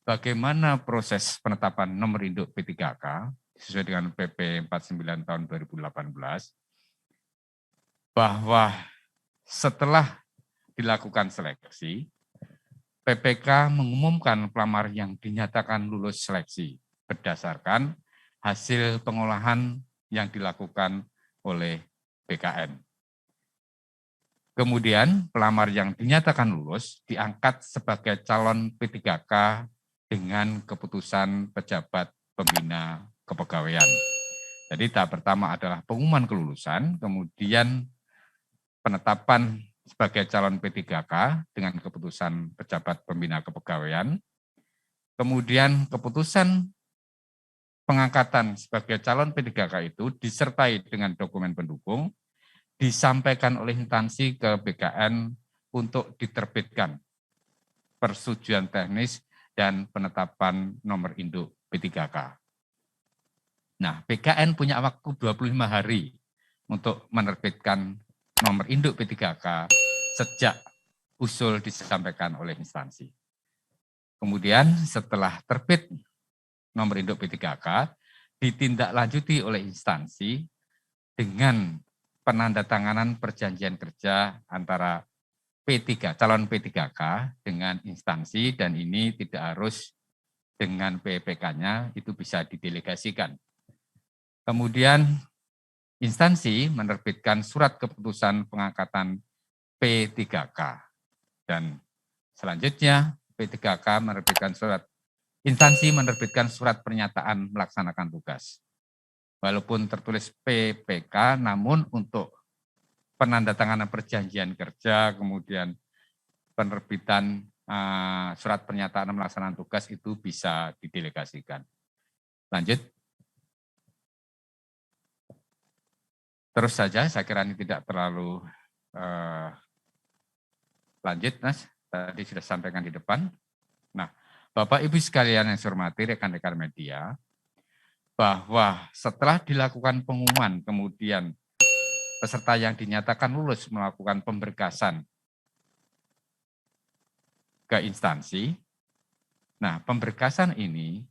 bagaimana proses penetapan nomor induk P3K sesuai dengan PP 49 tahun 2018, bahwa setelah dilakukan seleksi, PPK mengumumkan pelamar yang dinyatakan lulus seleksi berdasarkan hasil pengolahan yang dilakukan oleh BKN. Kemudian pelamar yang dinyatakan lulus diangkat sebagai calon P3K dengan keputusan pejabat pembina kepegawaian. Jadi tahap pertama adalah pengumuman kelulusan, kemudian penetapan sebagai calon P3K dengan keputusan pejabat pembina kepegawaian, kemudian keputusan pengangkatan sebagai calon P3K itu disertai dengan dokumen pendukung, disampaikan oleh instansi ke BKN untuk diterbitkan persetujuan teknis dan penetapan nomor induk P3K. Nah, BKN punya waktu 25 hari untuk menerbitkan nomor induk P3K sejak usul disampaikan oleh instansi. Kemudian setelah terbit nomor induk P3K, ditindaklanjuti oleh instansi dengan penandatanganan perjanjian kerja antara calon P3K dengan instansi, dan ini tidak harus dengan PPK-nya, itu bisa didelegasikan. Kemudian instansi menerbitkan surat keputusan pengangkatan P3K, dan selanjutnya instansi menerbitkan surat pernyataan melaksanakan tugas. Walaupun tertulis PPK, namun untuk penandatanganan perjanjian kerja, kemudian penerbitan surat pernyataan melaksanakan tugas itu bisa didelegasikan. Lanjut. Terus saja, saya kira ini tidak terlalu lanjut, Mas. Tadi sudah sampaikan di depan. Nah, Bapak Ibu sekalian yang saya hormati, rekan-rekan media, bahwa setelah dilakukan pengumuman, kemudian peserta yang dinyatakan lulus melakukan pemberkasan ke instansi. Nah, pemberkasan ini,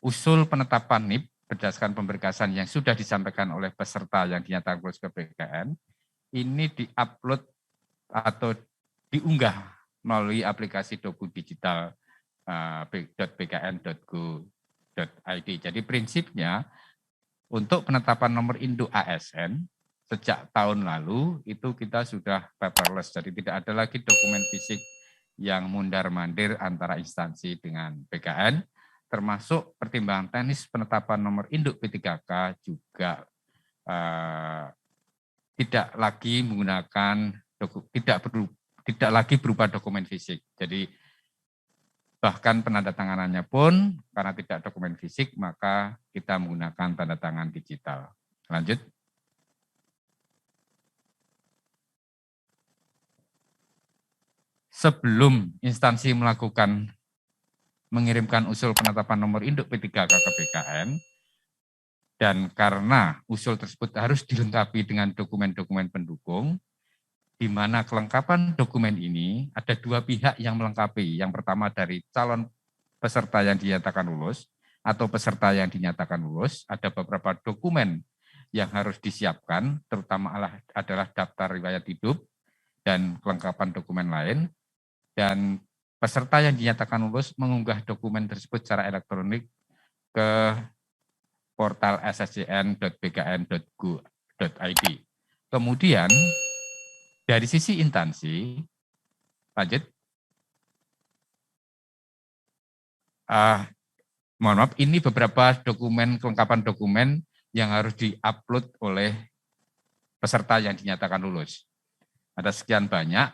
usul penetapan NIP berdasarkan pemberkasan yang sudah disampaikan oleh peserta yang dinyatakan lulus ke BKN, ini diupload atau diunggah melalui aplikasi Doku Digital .bkn.go.id. Jadi prinsipnya untuk penetapan nomor induk ASN sejak tahun lalu itu kita sudah paperless, jadi tidak ada lagi dokumen fisik yang mundar-mandir antara instansi dengan BKN, termasuk pertimbangan teknis penetapan nomor induk P3K juga tidak lagi menggunakan tidak lagi berupa dokumen fisik. Jadi bahkan penandatanganannya pun karena tidak dokumen fisik, maka kita menggunakan tanda tangan digital. Lanjut. Sebelum instansi mengirimkan usul penetapan nomor induk P3K ke BKN, dan karena usul tersebut harus dilengkapi dengan dokumen-dokumen pendukung, di mana kelengkapan dokumen ini ada dua pihak yang melengkapi. Yang pertama dari calon peserta yang dinyatakan lulus atau peserta yang dinyatakan lulus, ada beberapa dokumen yang harus disiapkan, terutama adalah daftar riwayat hidup dan kelengkapan dokumen lain. Dan peserta yang dinyatakan lulus mengunggah dokumen tersebut secara elektronik ke portal sscn.bkn.go.id. Kemudian dari sisi instansi, lanjut. Mohon maaf, ini beberapa kelengkapan dokumen yang harus diupload oleh peserta yang dinyatakan lulus. Ada sekian banyak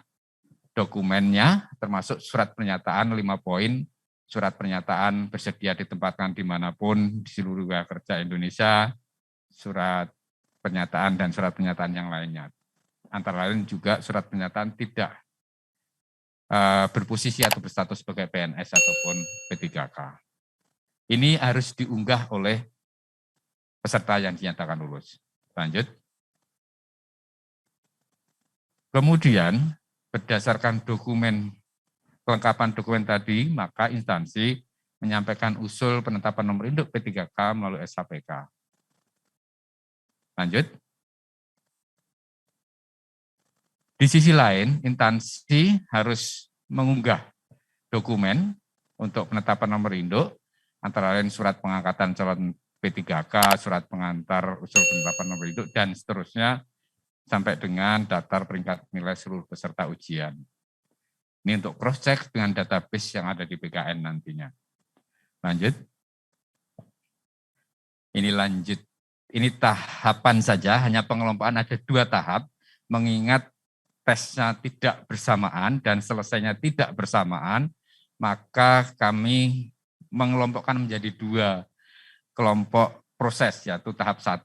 dokumennya, termasuk surat pernyataan 5 poin, surat pernyataan bersedia ditempatkan dimanapun di seluruh wilayah kerja Indonesia, surat pernyataan dan surat pernyataan yang lainnya. Antara lain juga surat pernyataan tidak berposisi atau berstatus sebagai PNS ataupun P3K. Ini harus diunggah oleh peserta yang dinyatakan lulus. Lanjut. Kemudian berdasarkan dokumen kelengkapan dokumen tadi, maka instansi menyampaikan usul penetapan nomor induk P3K melalui SHPK. Lanjut. Di sisi lain, instansi harus mengunggah dokumen untuk penetapan nomor induk, antara lain surat pengangkatan calon P3K, surat pengantar usul penetapan nomor induk, dan seterusnya, sampai dengan daftar peringkat nilai seluruh peserta ujian. Ini untuk cross-check dengan database yang ada di BKN nantinya. Lanjut. Ini tahapan saja, hanya pengelompokan ada 2 tahap, mengingat tesnya tidak bersamaan dan selesainya tidak bersamaan, maka kami mengelompokkan menjadi 2 kelompok proses, yaitu tahap 1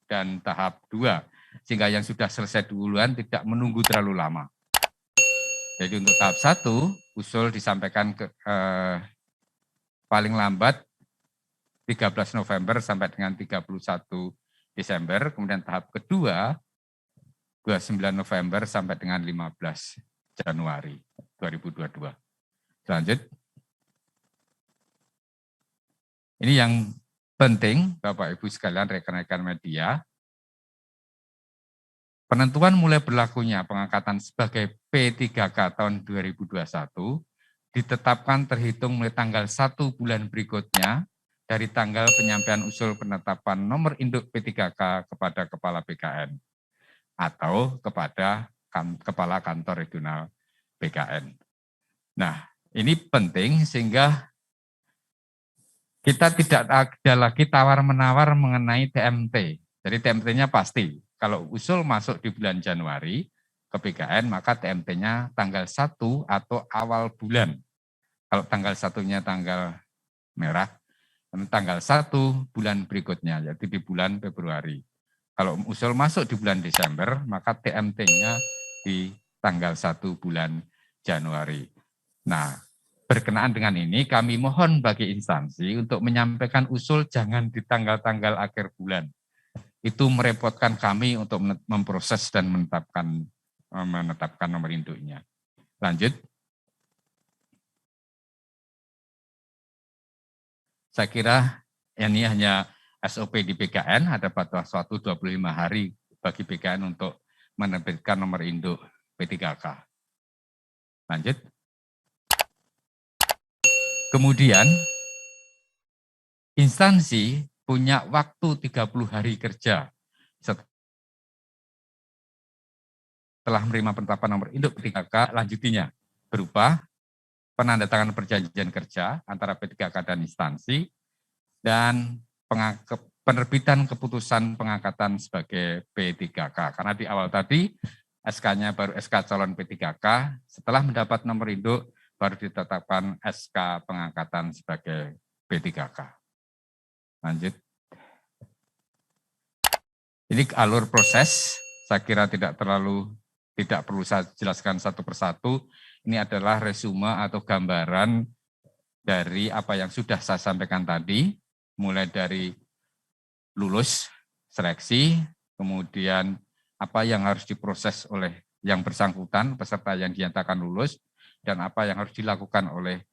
dan tahap 2, sehingga yang sudah selesai duluan tidak menunggu terlalu lama. Jadi untuk tahap 1, usul disampaikan paling lambat 13 November sampai dengan 31 Desember, kemudian tahap kedua 29 November sampai dengan 15 Januari 2022. Lanjut. Ini yang penting, Bapak Ibu sekalian, rekan-rekan media. Penentuan mulai berlakunya pengangkatan sebagai P3K tahun 2021 ditetapkan terhitung mulai tanggal 1 bulan berikutnya dari tanggal penyampaian usul penetapan nomor induk P3K kepada Kepala BKN atau kepada Kepala Kantor Regional BKN. Nah, ini penting sehingga kita tidak ada lagi tawar-menawar mengenai TMT. Jadi TMT-nya pasti. Kalau usul masuk di bulan Januari ke BKN, maka TMT-nya tanggal 1 atau awal bulan. Kalau tanggal 1-nya tanggal merah, tanggal 1 bulan berikutnya, yaitu di bulan Februari. Kalau usul masuk di bulan Desember, maka TMT-nya di tanggal 1 bulan Januari. Nah, berkenaan dengan ini, kami mohon bagi instansi untuk menyampaikan usul jangan di tanggal-tanggal akhir bulan. Itu merepotkan kami untuk memproses dan menetapkan nomor induknya. Lanjut. Saya kira ini hanya SOP di BKN, ada batas waktu 25 hari bagi BKN untuk menerbitkan nomor induk P3K. Lanjut. Kemudian, instansi punya waktu 30 hari kerja setelah menerima penetapan nomor induk P3K lanjutinya berupa penandatanganan perjanjian kerja antara P3K dan instansi dan penerbitan keputusan pengangkatan sebagai P3K. Karena di awal tadi SK-nya baru SK calon P3K, setelah mendapat nomor induk baru ditetapkan SK pengangkatan sebagai P3K. Lanjut. Ini alur proses, saya kira tidak perlu saya jelaskan satu persatu. Ini adalah resume atau gambaran dari apa yang sudah saya sampaikan tadi, mulai dari lulus seleksi, kemudian apa yang harus diproses oleh yang bersangkutan, peserta yang dinyatakan lulus, dan apa yang harus dilakukan oleh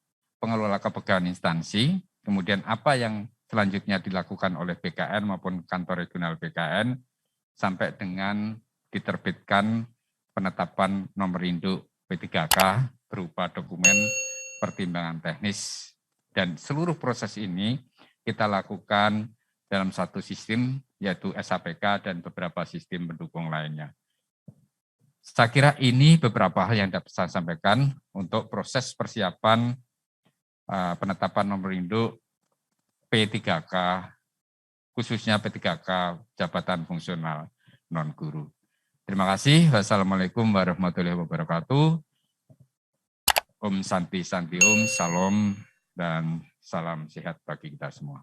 pengelola kepegawaian instansi, kemudian apa yang selanjutnya dilakukan oleh BKN maupun kantor regional BKN, sampai dengan diterbitkan penetapan nomor induk P3K berupa dokumen pertimbangan teknis. Dan seluruh proses ini kita lakukan dalam satu sistem, yaitu SHPK dan beberapa sistem pendukung lainnya. Saya kira ini beberapa hal yang dapat saya sampaikan untuk proses persiapan penetapan nomor induk P3K, khususnya P3K jabatan fungsional non-guru. Terima kasih. Wassalamualaikum warahmatullahi wabarakatuh. Om Santi Santi Om, Salam, dan salam sehat bagi kita semua.